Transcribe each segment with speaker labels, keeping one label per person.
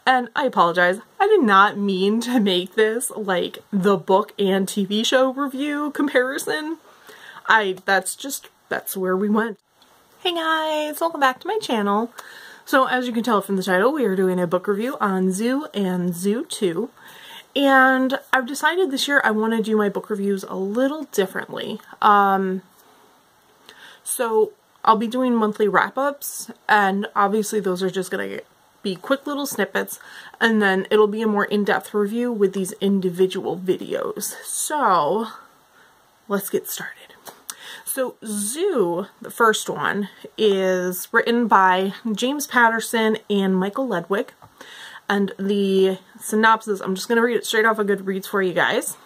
Speaker 1: And I apologize, I did not mean to make this like the book and TV show review comparison. That's where we went. Hey guys, welcome back to my channel. So as you can tell from the title, we are doing a book review on Zoo and Zoo 2. And I've decided this year I want to do my book reviews a little differently. So I'll be doing monthly wrap-ups, and obviously those are just going to be quick little snippets, and then it'll be a more in-depth review with these individual videos. So let's get started. So Zoo, the first one, is written by James Patterson and Michael Ledwig. And the synopsis, I'm just going to read it straight off of Goodreads for you guys.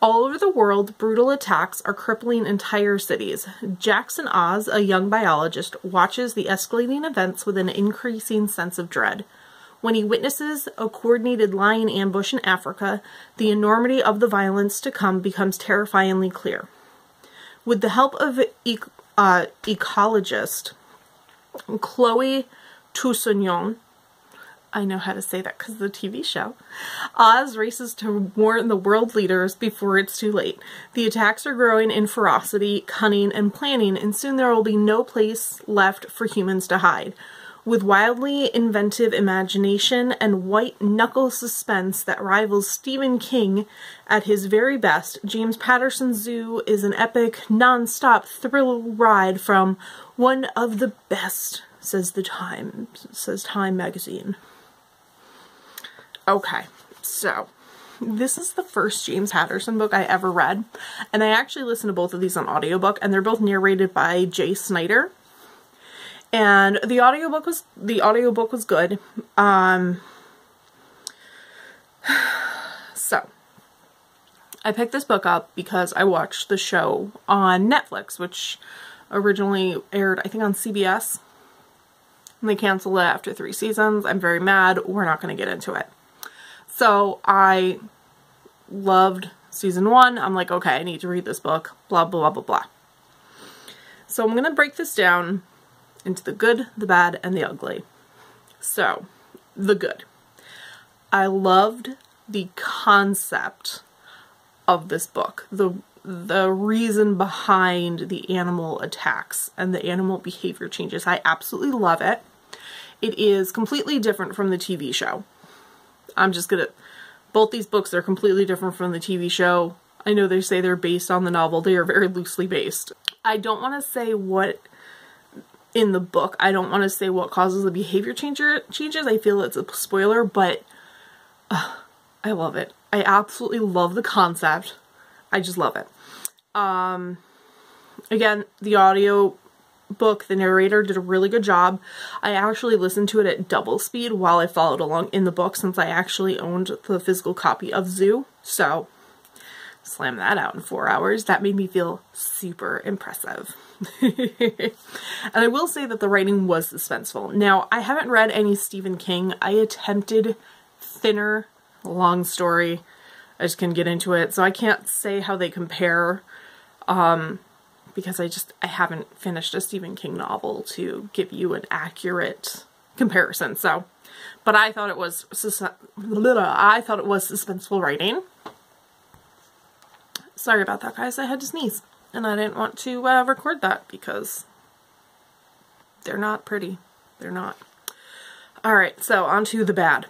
Speaker 1: All over the world, brutal attacks are crippling entire cities. Jackson Oz, a young biologist, watches the escalating events with an increasing sense of dread. When he witnesses a coordinated lion ambush in Africa, the enormity of the violence to come becomes terrifyingly clear. With the help of ecologist Chloe Toussaint, I know how to say that because of the TV show, Oz races to warn the world leaders before it's too late. The attacks are growing in ferocity, cunning, and planning, and soon there will be no place left for humans to hide. With wildly inventive imagination and white-knuckle suspense that rivals Stephen King at his very best, James Patterson's Zoo is an epic, non-stop thrill ride from one of the best, says Time magazine. Okay, so this is the first James Patterson book I ever read, and I actually listened to both of these on audiobook, and they're both narrated by Jay Snyder. And the audiobook was good. So I picked this book up because I watched the show on Netflix, which originally aired, I think, on CBS. And they canceled it after 3 seasons. I'm very mad. We're not going to get into it. So I loved season 1. I'm like, okay, I need to read this book. Blah, blah, blah, blah. So I'm going to break this down into the good, the bad, and the ugly. So, the good. I loved the concept of this book. The reason behind the animal attacks and the animal behavior changes. I absolutely love it. It is completely different from the TV show. Both these books are completely different from the TV show. I know they say they're based on the novel. They are very loosely based. I don't want to say what in the book. I don't want to say what causes the behavior changes. I feel it's a spoiler, but I love it. I absolutely love the concept. I just love it. Again, the audio book, the narrator did a really good job. I actually listened to it at double speed while I followed along in the book, since I actually owned the physical copy of Zoo. So, slam that out in 4 hours. That made me feel super impressive. And I will say that the writing was suspenseful. Now, I haven't read any Stephen King. I attempted thinner, long story. I just couldn't get into it. So I can't say how they compare, because I haven't finished a Stephen King novel to give you an accurate comparison. So, but I thought it was suspenseful writing. Sorry about that, guys. I had to sneeze, and I didn't want to record that because they're not pretty. They're not. Alright, so on to the bad.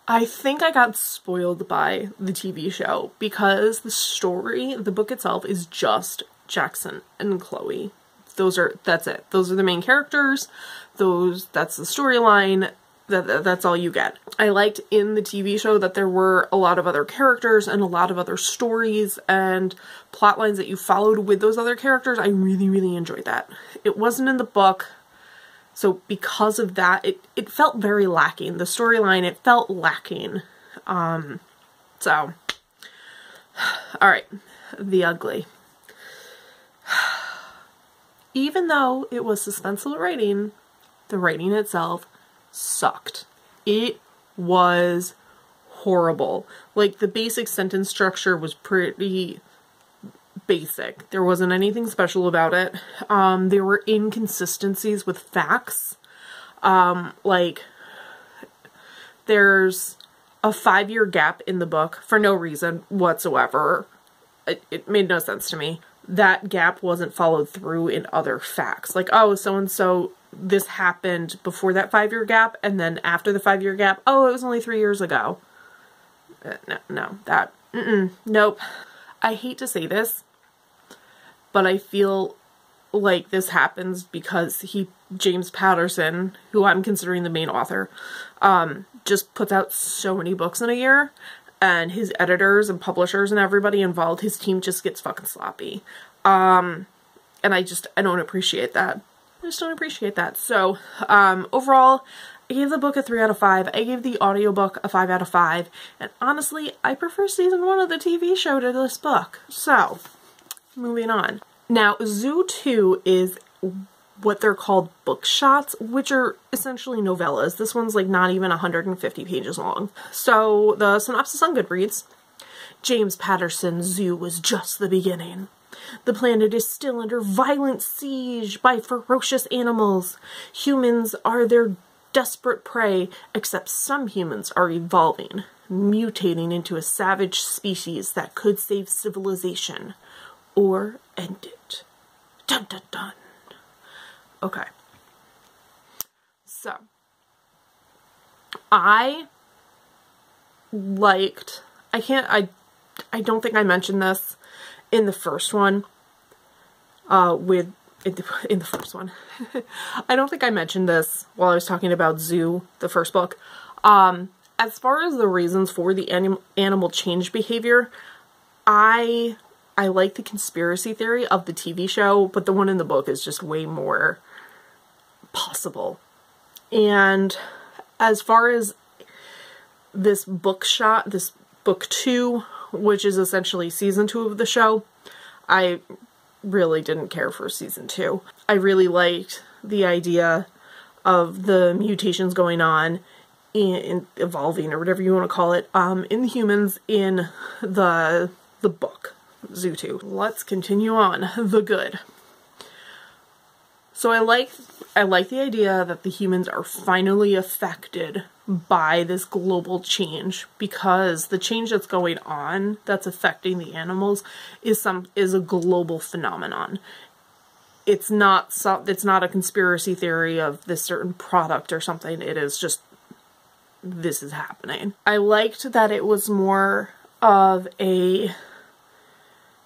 Speaker 1: I think I got spoiled by the TV show because the story, the book itself, is just Jackson and Chloe. That's it. Those are the main characters. That's the storyline. That's all you get. I liked in the TV show that there were a lot of other characters and a lot of other stories and plot lines that you followed with those other characters. I really, really enjoyed that. It wasn't in the book, so because of that, it felt very lacking. The storyline, it felt lacking. So, alright, the ugly. Even though it was suspenseful writing, the writing itself sucked. It was horrible. Like, the basic sentence structure was pretty basic. There wasn't anything special about it. There were inconsistencies with facts. Like, there's a 5-year gap in the book for no reason whatsoever. It made no sense to me. That gap wasn't followed through in other facts. Like, oh, so-and-so, this happened before that 5-year gap, and then after the 5-year gap, oh, it was only 3 years ago. Nope. I hate to say this, but I feel like this happens because James Patterson, who I'm considering the main author, just puts out so many books in a year, and his editors and publishers and everybody involved, his team just gets fucking sloppy. And I don't appreciate that. I just don't appreciate that. So, overall, I gave the book a 3 out of 5. I gave the audiobook a 5 out of 5. And honestly, I prefer season 1 of the TV show to this book. So, moving on. Now, Zoo 2 is what they're called book shots, which are essentially novellas. This one's like not even 150 pages long. So, the synopsis on Goodreads: James Patterson's zoo was just the beginning. The planet is still under violent siege by ferocious animals. Humans are their desperate prey, except some humans are evolving, mutating into a savage species that could save civilization or end it. Dun dun dun. Okay. So, I don't think I mentioned this in the first one, in the first one. I don't think I mentioned this while I was talking about Zoo, the first book. As far as the reasons for the animal change behavior, I like the conspiracy theory of the TV show, but the one in the book is just way more possible. And as far as this book 2, which is essentially season 2 of the show, I really didn't care for season 2. I really liked the idea of the mutations going on in evolving, or whatever you want to call it, in the humans in the book, Zoo 2. Let's continue on. The good. So I like the idea that the humans are finally affected by this global change, because the change that's going on that's affecting the animals is a global phenomenon. It's not a conspiracy theory of this certain product or something. It is just, this is happening. I liked that it was more of a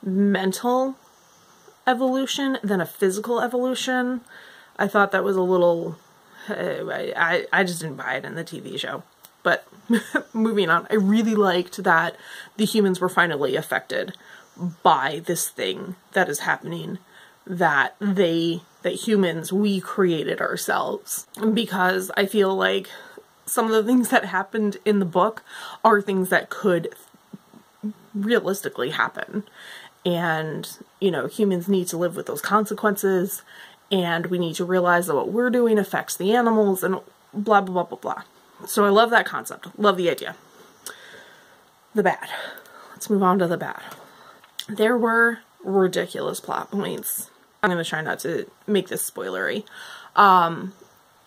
Speaker 1: mental evolution than a physical evolution. I thought that was a little, I just didn't buy it in the TV show. But moving on, I really liked that the humans were finally affected by this thing that is happening, that humans, we created ourselves. Because I feel like some of the things that happened in the book are things that could realistically happen. And, you know, humans need to live with those consequences, and we need to realize that what we're doing affects the animals, and blah, blah, blah, blah, blah. So I love that concept. Love the idea. The bad. Let's move on to the bad. There were ridiculous plot points. I'm going to try not to make this spoilery.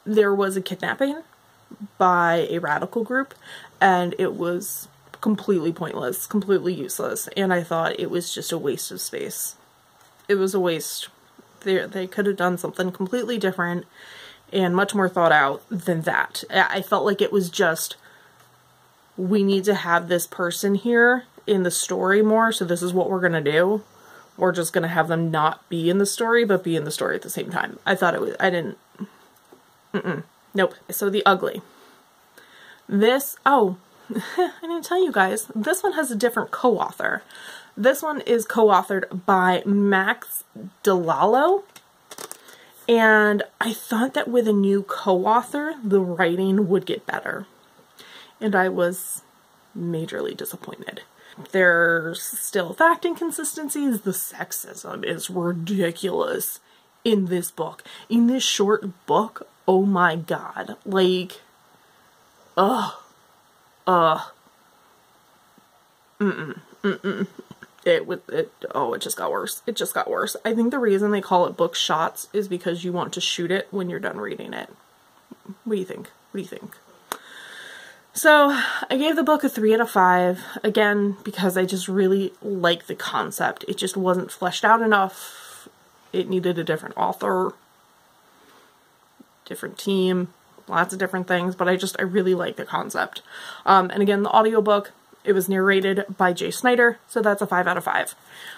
Speaker 1: There was a kidnapping by a radical group, and it was completely pointless, completely useless, and I thought it was just a waste of space. It was a waste. They could have done something completely different and much more thought out than that. I felt like it was just, we need to have this person here in the story more, so this is what we're gonna do. We're just gonna have them not be in the story, but be in the story at the same time. I thought it was, nope. So the ugly. This, oh, I didn't tell you guys, this one has a different co-author. This one is co-authored by Max Delalo, and I thought that with a new co-author, the writing would get better, and I was majorly disappointed. There's still fact inconsistencies. The sexism is ridiculous in this book. In this short book, oh my god, like, it just got worse. It just got worse. I think the reason they call it book shots is because you want to shoot it when you're done reading it. What do you think? What do you think? So I gave the book a 3 out of 5, again, because I just really like the concept. It just wasn't fleshed out enough. It needed a different author, different team, lots of different things, but I really like the concept. And again, the audiobook, it was narrated by Jay Snyder, so that's a 5 out of 5.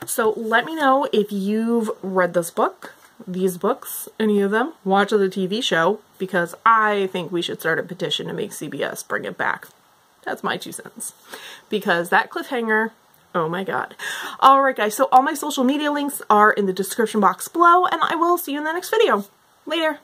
Speaker 1: So let me know if you've read this book, these books, any of them, watch the TV show, because I think we should start a petition to make CBS bring it back. That's my 2 cents. Because that cliffhanger, oh my god. Alright guys, so all my social media links are in the description box below, and I will see you in the next video. Later!